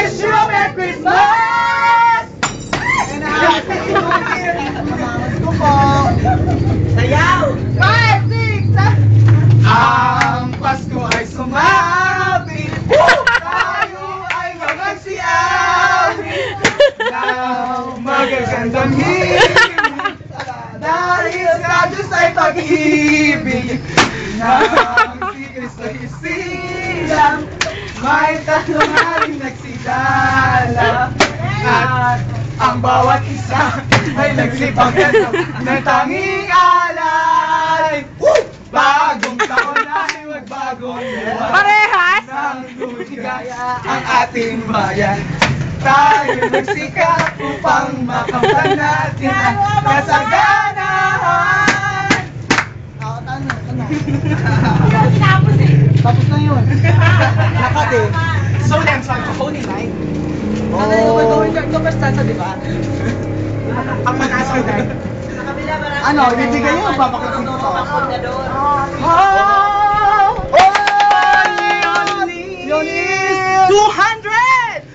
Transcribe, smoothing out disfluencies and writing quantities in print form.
wish you a Merry Christmas! And a Happy New Year! Mamamas ko po! Sayaw! 5, 6, 7! Ang Pasko ay sumapit! Tayo ay magsiawi! Now, magagandang himig! Dahil sa Diyos ay pag-ibig! Nang si Cristo isilang, may tatlong haring nagsidala. At ang bawat isa ay nagsipagyan ng tanging alay. Bagong taon ay magbagong buwan. Parehas! Nang lumigaya ang ating bayan. Tayo nagsikap upang makamtan natin ang kasaganahan. Tapos na yun. Nakati. So then, sabi ko, Holy Night. Ano yung gagawin ka? Ito basta, di ba? Ang manasal night. Ano, ibibigay yun, papakita ko. Leonis! 200!